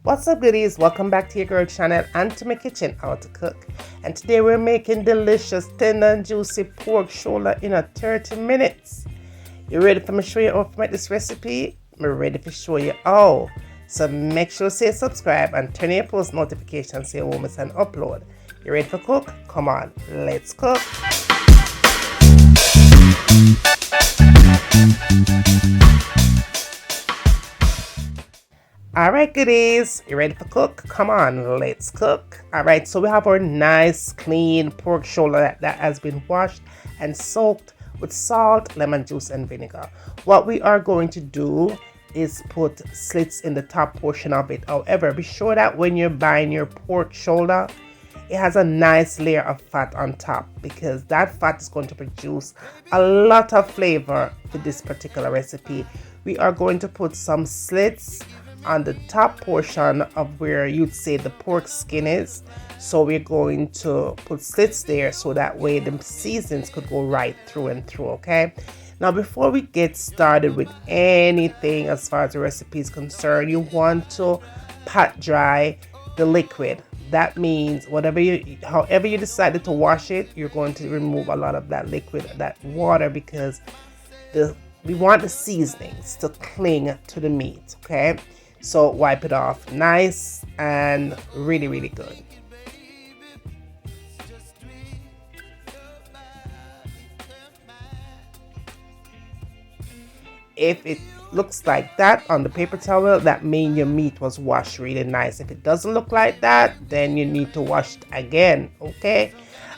What's up, goodies? Welcome back to your girl channel and to my kitchen, How to Cook. And today we're making delicious, tender and juicy pork shoulder in 30 minutes. You ready for me to show you how to make this recipe? I'm ready to show you how. So make sure to say subscribe and turn on your post notifications so you won't miss an upload. You ready for cook? Come on, let's cook. Alright, goodies, you ready for cook? Come on, let's cook. Alright, so we have our nice clean pork shoulder that has been washed and soaked with salt, lemon juice and vinegar. What we are going to do is put slits in the top portion of it. However, be sure that when you're buying your pork shoulder, it has a nice layer of fat on top, because that fat is going to produce a lot of flavor for this particular recipe. We are going to put some slits on the top portion of where you'd say the pork skin is. So we're going to put slits there so that way the seasons could go right through and through. Okay, now before we get started with anything as far as the recipe is concerned, you want to pat dry the liquid. That means however you decided to wash it, you're going to remove a lot of that liquid, that water, because we want the seasonings to cling to the meat. Okay, so wipe it off nice and really good. If it looks like that on the paper towel, that means your meat was washed really nice. If it doesn't look like that, then you need to wash it again. Okay,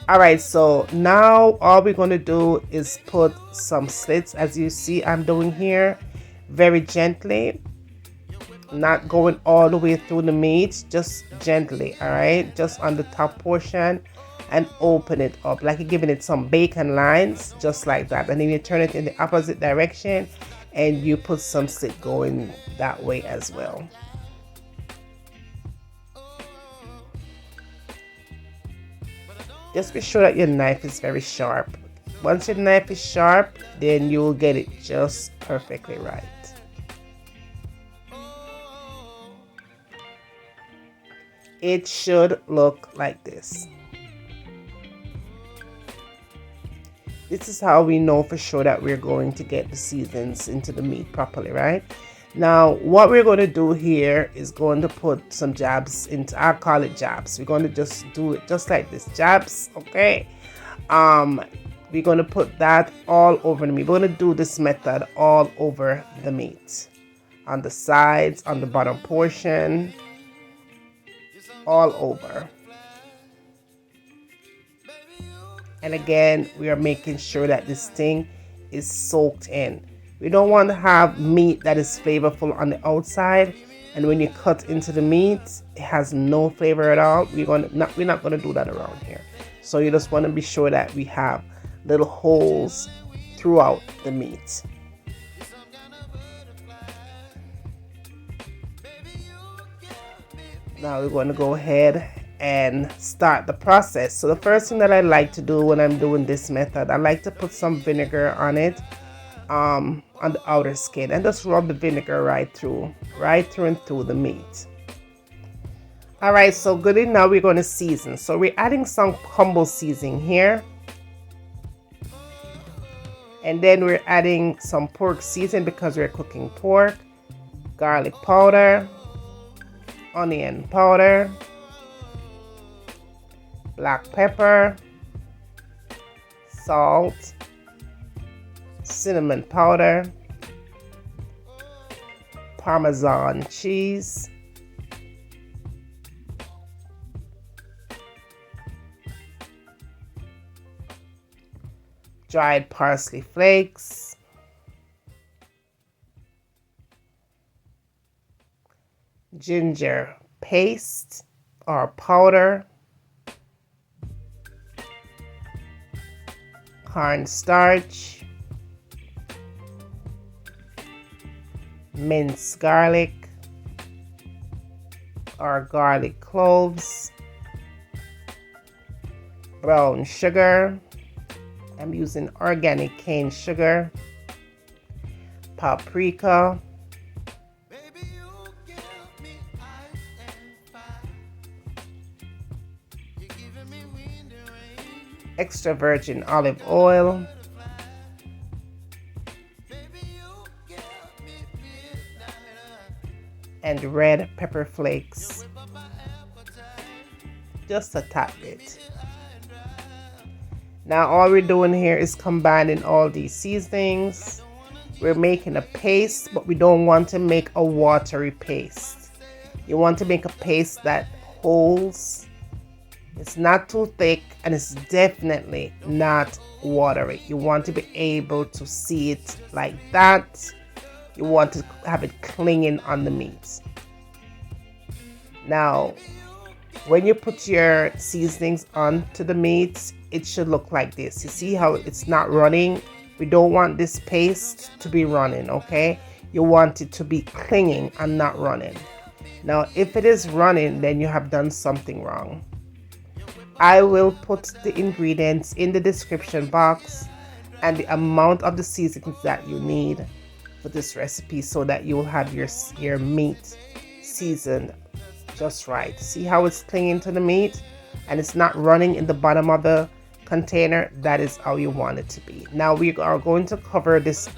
all right, so now all we're going to do is put some slits, as you see I'm doing here, very gently, not going all the way through the meat, just gently. All right, just on the top portion, and open it up like you're giving it some bacon lines, just like that. And then you turn it in the opposite direction and you put some slit going that way as well. Just be sure that your knife is very sharp. Once your knife is sharp, then you will get it just perfectly right. It should look like this. This is how we know for sure that we're going to get the seasons into the meat properly, right? Now, what we're going to do here is going to put some jabs into, I call it jabs. We're going to just do it just like this, jabs, okay? We're going to put that all over the meat. We're going to do this method all over the meat, on the sides, on the bottom portion, all over. And again, we are making sure that this thing is soaked in. We don't want to have meat that is flavorful on the outside, and when you cut into the meat, it has no flavor at all. We're not going to do that around here. So you just want to be sure that we have little holes throughout the meat. Now we're going to go ahead and start the process. So the first thing that I like to do when I'm doing this method, I like to put some vinegar on it, on the outer skin, and just rub the vinegar right through and through the meat. All right, so good. Now we're going to season. So we're adding some humble seasoning here, and then we're adding some pork seasoning because we're cooking pork, garlic powder, onion powder, black pepper, salt, cinnamon powder, Parmesan cheese, dried parsley flakes, ginger paste or powder, cornstarch, minced garlic or garlic cloves, brown sugar. I'm using organic cane sugar, paprika, extra virgin olive oil, and red pepper flakes, just a tad bit. Now all we're doing here is combining all these seasonings. We're making a paste, but we don't want to make a watery paste. You want to make a paste that holds. It's not too thick, and it's definitely not watery. You want to be able to see it like that. You want to have it clinging on the meat. Now, when you put your seasonings onto the meat, it should look like this. You see how it's not running? We don't want this paste to be running, okay? You want it to be clinging and not running. Now, if it is running, then you have done something wrong. I will put the ingredients in the description box and the amount of the seasonings that you need for this recipe so that you will have your meat seasoned just right. See how it's clinging to the meat and it's not running in the bottom of the container? That is how you want it to be. Now we are going to cover this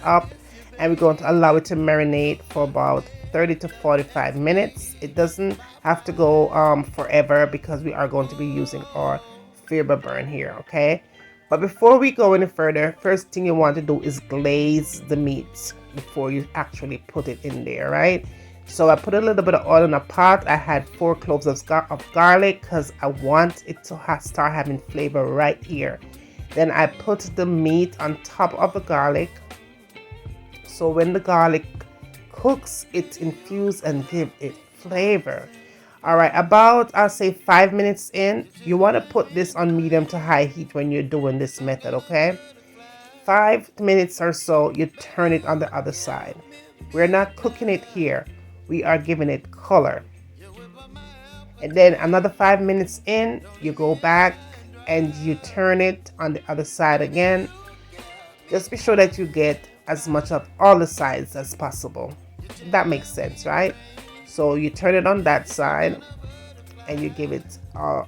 up, and we're going to allow it to marinate for about 30 to 45 minutes. It doesn't have to go forever because we are going to be using our flavor burn here, okay? But before we go any further, first thing you want to do is glaze the meat before you actually put it in there, right? So I put a little bit of oil in a pot. I had 4 cloves of garlic because I want it to start having flavor right here. Then I put the meat on top of the garlic. So when the garlic cooks, it infuse and give it flavor. All right, about I'll say 5 minutes in, you want to put this on medium to high heat when you're doing this method, okay? 5 minutes or so, you turn it on the other side. We're not cooking it here. We are giving it color. And then another 5 minutes in, you go back and you turn it on the other side again. Just be sure that you get as much of all the sides as possible. That makes sense, right? So you turn it on that side and you give it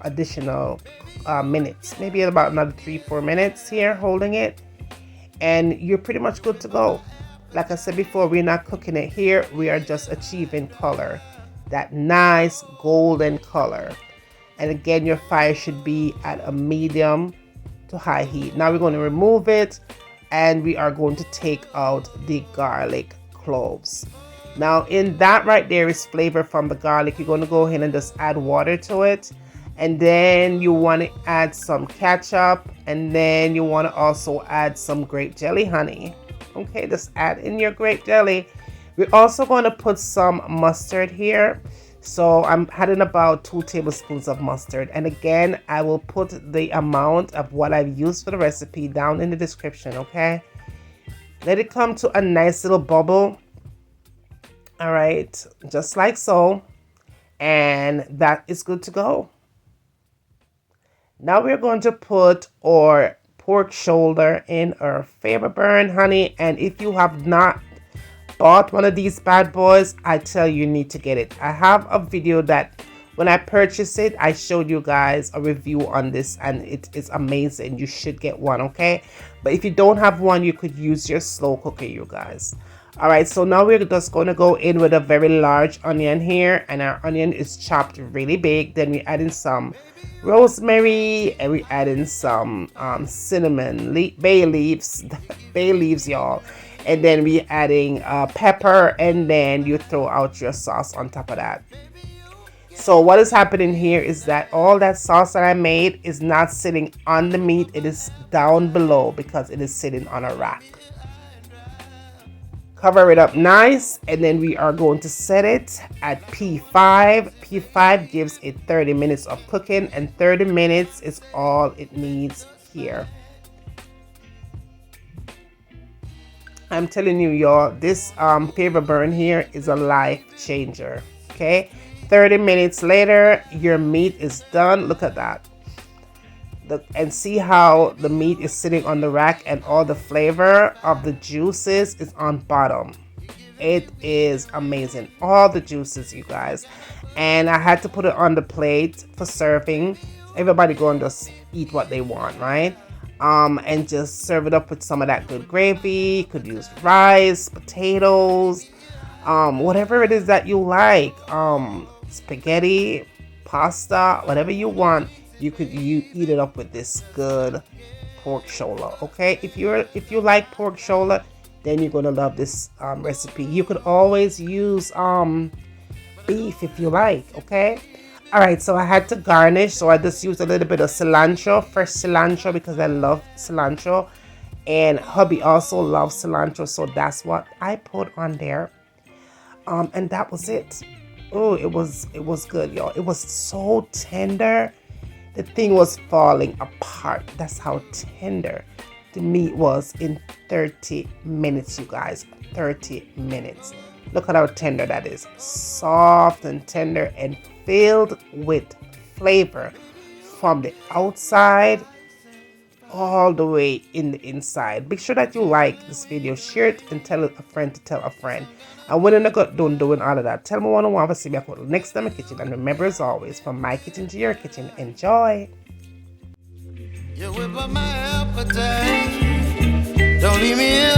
additional minutes, maybe about another 3-4 minutes here, holding it, and you're pretty much good to go. Like I said before, we're not cooking it here. We are just achieving color, that nice golden color. And again, your fire should be at a medium to high heat. Now we're going to remove it, and we are going to take out the garlic cloves. Now in that right there is flavor from the garlic. You're going to go ahead and just add water to it, and then you want to add some ketchup, and then you want to also add some grape jelly, honey. Okay, just add in your grape jelly. We're also going to put some mustard here. So I'm adding about 2 tablespoons of mustard. And again, I will put the amount of what I've used for the recipe down in the description, okay? Let it come to a nice little bubble. All right, just like so. And that is good to go. Now we're going to put our pork shoulder in our flavor burn, honey. And if you have not bought one of these bad boys, I tell you, you need to get it. I have a video that when I purchased it, I showed you guys a review on this, and it is amazing. You should get one, okay? But if you don't have one, you could use your slow cooker, you guys. All right, so now we're just going to go in with a very large onion here, and our onion is chopped really big. Then we add in some rosemary, and we add in some cinnamon, bay leaves, y'all. And then we adding pepper, and then you throw out your sauce on top of that. So what is happening here is that all that sauce that I made is not sitting on the meat. It is down below because it is sitting on a rack. Cover it up nice, and then we are going to set it at P5. P5 gives it 30 minutes of cooking, and 30 minutes is all it needs here. I'm telling you, y'all, this flavor burn here is a life changer, okay? 30 minutes later, your meat is done. Look at that. And see how the meat is sitting on the rack, and all the flavor of the juices is on bottom. It is amazing. All the juices, you guys. And I had to put it on the plate for serving. everybody go and just eat what they want, right? And just serve it up with some of that good gravy. You could use rice, potatoes, whatever it is that you like, spaghetti, pasta, whatever you want. You eat it up with this good pork shoulder. Okay, if you like pork shoulder, then you're gonna love this recipe. You could always use beef if you like. Okay, all right, so I had to garnish, so I just used a little bit of cilantro, fresh cilantro, because I love cilantro, and hubby also loves cilantro, so that's what I put on there. And that was it. Oh, it was good, y'all. It was so tender. The thing was falling apart. That's how tender the meat was in 30 minutes, you guys. 30 minutes. Look at how tender that is. Soft and tender and filled with flavor from the outside all the way in the inside. Make sure that you like this video, share it, and tell a friend to tell a friend. And when I got done doing all of that, tell me what I want to see me next time in the kitchen. And remember, as always, from my kitchen to your kitchen, enjoy. You whip up my appetite. Don't leave me here